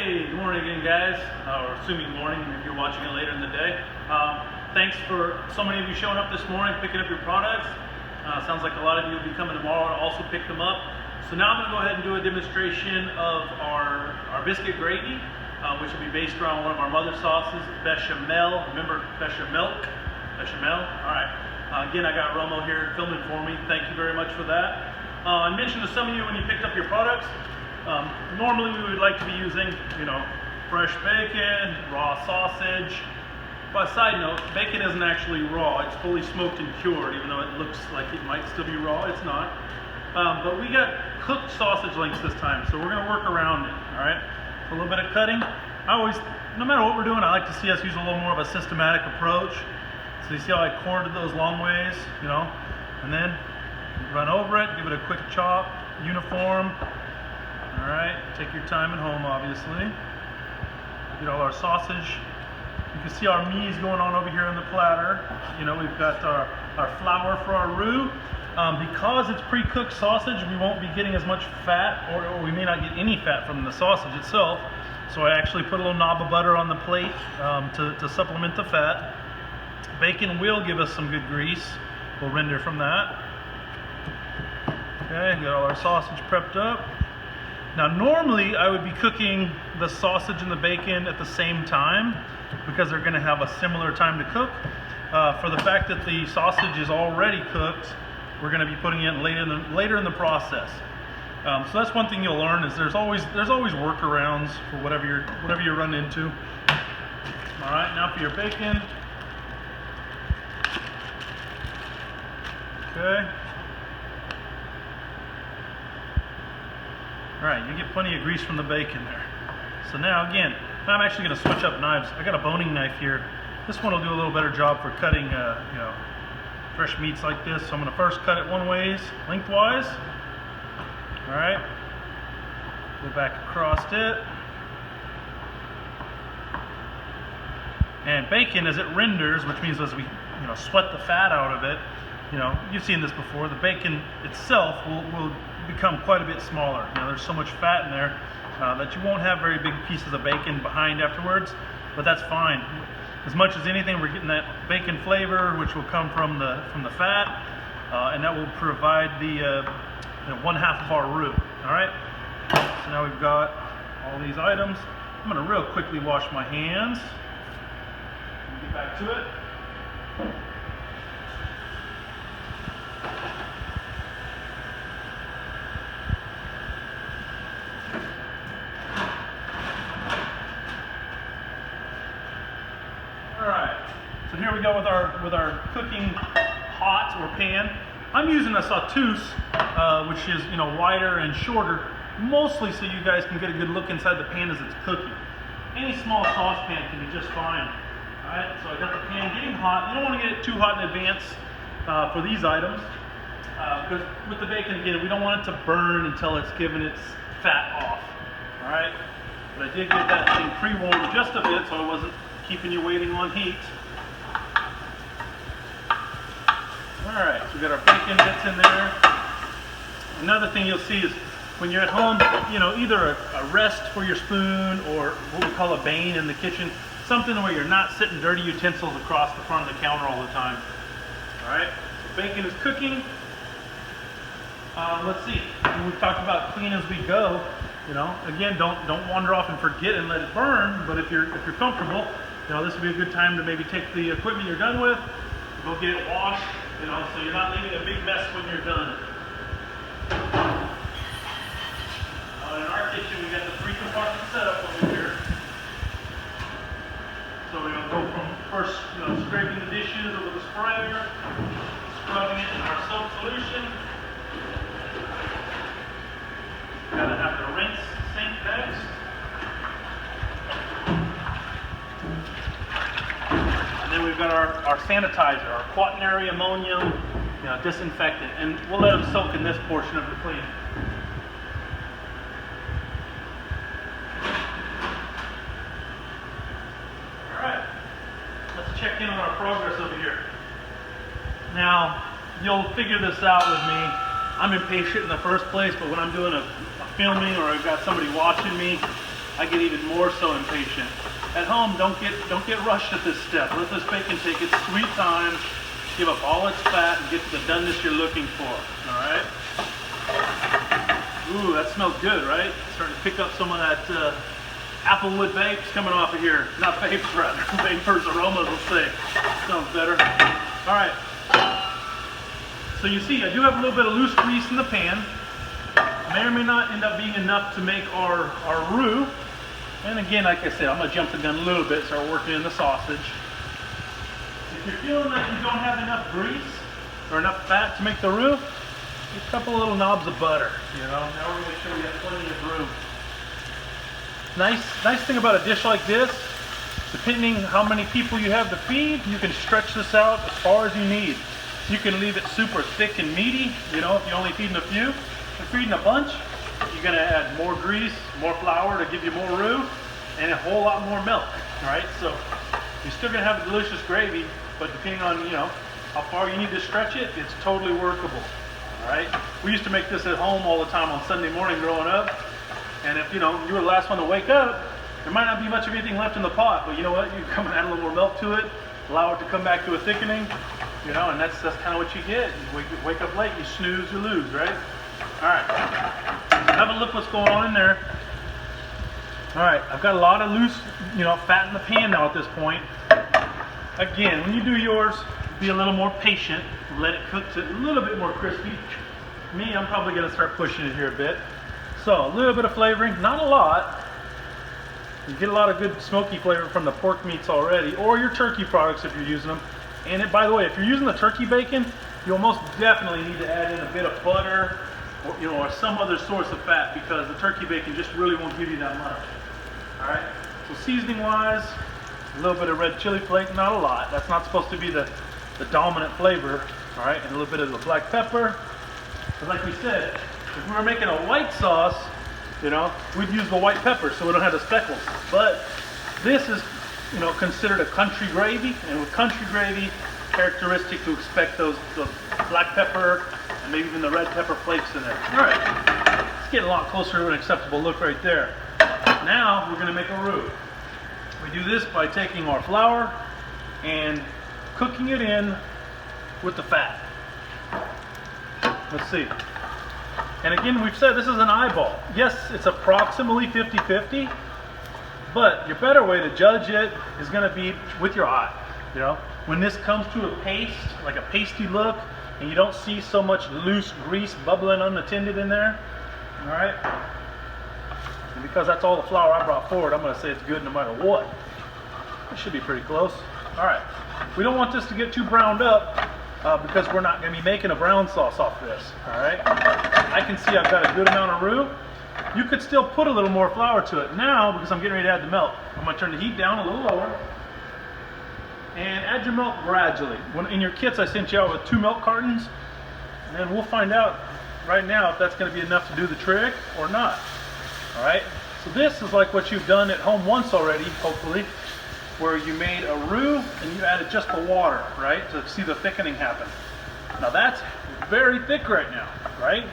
Hey, good morning again, guys, or assuming morning if you're watching it later in the day. Thanks for so many of you showing up this morning, picking up your products. Sounds like a lot of you will be coming tomorrow to also pick them up. So now I'm going to go ahead and do a demonstration of our biscuit gravy, which will be based around one of our mother sauces, bechamel. Remember bechamel? Bechamel? All right. Again, I got Romo here filming for me. Thank you very much for that. I mentioned to some of you when you picked up your products, normally we would like to be using, fresh bacon, raw sausage. But side note, bacon isn't actually raw. It's fully smoked and cured, even though it looks like it might still be raw. It's not. But we got cooked sausage links this time, so we're going to work around it. All right. A little bit of cutting. No matter what we're doing, I like to see us use a little more of a systematic approach. So you see how I corded those long ways, and then run over it, give it a quick chop, uniform. All right, take your time at home, obviously. Get all our sausage. You can see our mise going on over here on the platter. We've got our flour for our roux. Because it's pre-cooked sausage, we won't be getting as much fat, or we may not get any fat from the sausage itself. So I actually put a little knob of butter on the plate to supplement the fat. Bacon will give us some good grease. We'll render from that. Okay, got all our sausage prepped up. Now normally I would be cooking the sausage and the bacon at the same time because they're going to have a similar time to cook. For the fact that the sausage is already cooked, we're going to be putting it later in the process. So that's one thing you'll learn is there's always workarounds for whatever you run into. All right, now for your bacon. Okay. All right, you get plenty of grease from the bacon there. So now again, I'm actually going to switch up knives. I got a boning knife here. This one will do a little better job for cutting, fresh meats like this. So I'm going to first cut it lengthwise. All right. Go back across it. And bacon, as it renders, which means as we, sweat the fat out of it, you've seen this before. The bacon itself will become quite a bit smaller. There's so much fat in there that you won't have very big pieces of bacon behind afterwards, but that's fine. As much as anything, we're getting that bacon flavor, which will come from the fat, and that will provide the one half of our roux. All right. So now we've got all these items. I'm going to real quickly wash my hands. Get back to it. So here we go with our cooking pot or pan. I'm using a sauteuse, which is wider and shorter, mostly so you guys can get a good look inside the pan as it's cooking. Any small saucepan can be just fine. All right, so I got the pan getting hot. You don't want to get it too hot in advance for these items, because with the bacon, again, we don't want it to burn until it's given its fat off. All right, but I did get that thing pre-warmed just a bit, so I wasn't keeping you waiting on heat. Alright, so we got our bacon bits in there. Another thing you'll see is when you're at home, either a rest for your spoon or what we call a bane in the kitchen, something where you're not sitting dirty utensils across the front of the counter all the time. Alright, so bacon is cooking. Let's see, we've talked about clean as we go. Again, don't wander off and forget and let it burn, but if you're comfortable, this would be a good time to maybe take the equipment you're done with, go get it washed, so you're not leaving a big mess when you're done. In our kitchen, we got the 3 compartment setup over here. So we're going to go from first, scraping the dishes with a sprayer, scrubbing it in our soap solution. Got to have the rinse sink next. And then we've got our sanitizer, our quaternary ammonium disinfectant, and we'll let them soak in this portion of the cleaning. All right, let's check in on our progress over here. Now, you'll figure this out with me. I'm impatient in the first place, but when I'm doing a filming or I've got somebody watching me, I get even more so impatient. At home, don't get rushed at this step. Let this bacon take its sweet time, give up all its fat, and get to the doneness you're looking for. All right. Ooh, that smells good, right? Starting to pick up some of that applewood vapes coming off of here. Not vapes, rather. Vapors, aromas, let's say. Sounds better. All right. So you see, I do have a little bit of loose grease in the pan. May or may not end up being enough to make our roux. And again, like I said, I'm gonna jump the gun a little bit, start working in the sausage. If you're feeling like you don't have enough grease or enough fat to make the roux, a couple of little knobs of butter, you know. Now we're gonna make sure we have plenty of room. Nice thing about a dish like this, depending how many people you have to feed, you can stretch this out as far as you need. You can leave it super thick and meaty, you know, if you're only feeding a few. If you're feeding a bunch, you're gonna add more grease, more flour to give you more roux, and a whole lot more milk, right? So you're still gonna have a delicious gravy, but depending on, you know, how far you need to stretch it, it's totally workable, all right? We used to make this at home all the time on Sunday morning growing up, and if, you know, you were the last one to wake up, there might not be much of anything left in the pot, but you know what? You come and add a little more milk to it, allow it to come back to a thickening, you know, and that's kind of what you get. You wake up late, you snooze, you lose, right? All right, have a look what's going on in there. All right, I've got a lot of loose, you know, fat in the pan now at this point. Again, when you do yours, be a little more patient. Let it cook to a little bit more crispy. Me, I'm probably gonna start pushing it here a bit. So a little bit of flavoring, not a lot. You get a lot of good smoky flavor from the pork meats already, or your turkey products if you're using them. And by the way, if you're using the turkey bacon, you'll most definitely need to add in a bit of butter, or, you know, or some other source of fat, because the turkey bacon just really won't give you that much. All right. So seasoning wise, a little bit of red chili flake, not a lot. That's not supposed to be the dominant flavor. All right, and a little bit of the black pepper. But like we said, if we were making a white sauce, you know, we'd use the white pepper so we don't have the speckles. But this is, you know, considered a country gravy, and with country gravy, characteristic to expect the black pepper and maybe even the red pepper flakes in there. All right, it's getting a lot closer to an acceptable look right there. Now we're gonna make a roux. We do this by taking our flour and cooking it in with the fat. Let's see. And again, we've said this is an eyeball. Yes, it's approximately 50-50, but your better way to judge it is gonna be with your eye. You know, when this comes to a paste, like a pasty look, and you don't see so much loose grease bubbling unattended in there, all right? And because that's all the flour I brought forward, I'm gonna say it's good no matter what. It should be pretty close. All right, we don't want this to get too browned up because we're not gonna be making a brown sauce off this, all right? I can see I've got a good amount of roux. You could still put a little more flour to it. Now, because I'm getting ready to add the milk, I'm gonna turn the heat down a little lower and add your milk gradually. When in your kits, I sent you out with 2 milk cartons, and we'll find out right now if that's gonna be enough to do the trick or not, all right? So this is like what you've done at home once already, hopefully, where you made a roux and you added just the water, right, to see the thickening happen. Now that's very thick right now, right?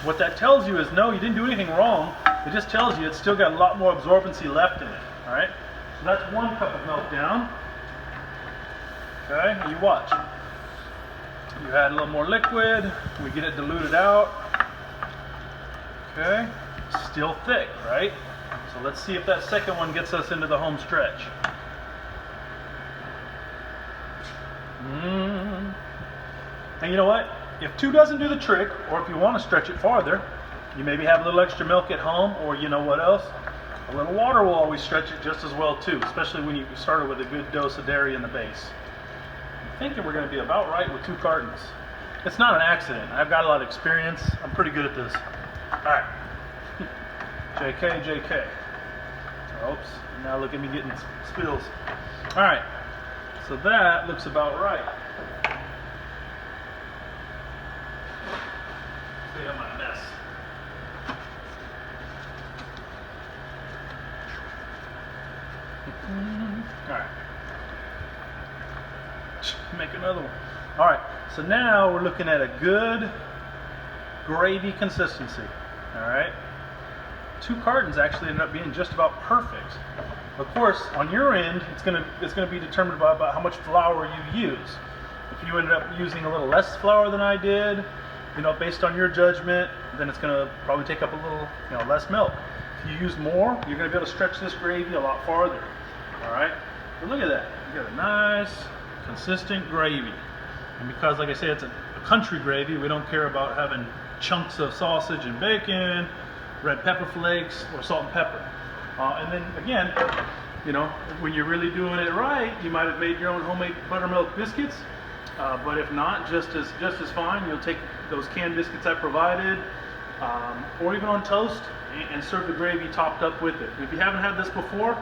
What that tells you is, no, you didn't do anything wrong. It just tells you it's still got a lot more absorbency left in it, all right? So that's 1 cup of milk down. Okay, you watch. You add a little more liquid, we get it diluted out. Okay, still thick, right? So let's see if that second one gets us into the home stretch. And you know what? If 2 doesn't do the trick, or if you want to stretch it farther, you maybe have a little extra milk at home, or you know what else? A little water will always stretch it just as well too, especially when you started with a good dose of dairy in the base. I'm thinking we're going to be about right with 2 cartons. It's not an accident. I've got a lot of experience. I'm pretty good at this. All right. JK, JK. Oops. Now look at me getting spills. All right. So that looks about right. Clean up my mess. All right. Make another one. All right. So now we're looking at a good gravy consistency. All right. 2 cartons actually ended up being just about perfect. Of course, on your end, it's gonna be determined by about how much flour you use. If you ended up using a little less flour than I did, based on your judgment, then it's gonna probably take up a little, less milk. If you use more, you're gonna be able to stretch this gravy a lot farther. All right, but look at that. You got a nice, consistent gravy. And because, like I said, it's a country gravy, we don't care about having chunks of sausage and bacon, red pepper flakes, or salt and pepper. And then again, when you're really doing it right, you might have made your own homemade buttermilk biscuits. But if not, just as fine. You'll take those canned biscuits I provided, or even on toast, and serve the gravy topped up with it. If you haven't had this before,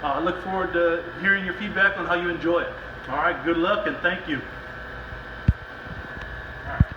I look forward to hearing your feedback on how you enjoy it. All right, good luck and thank you.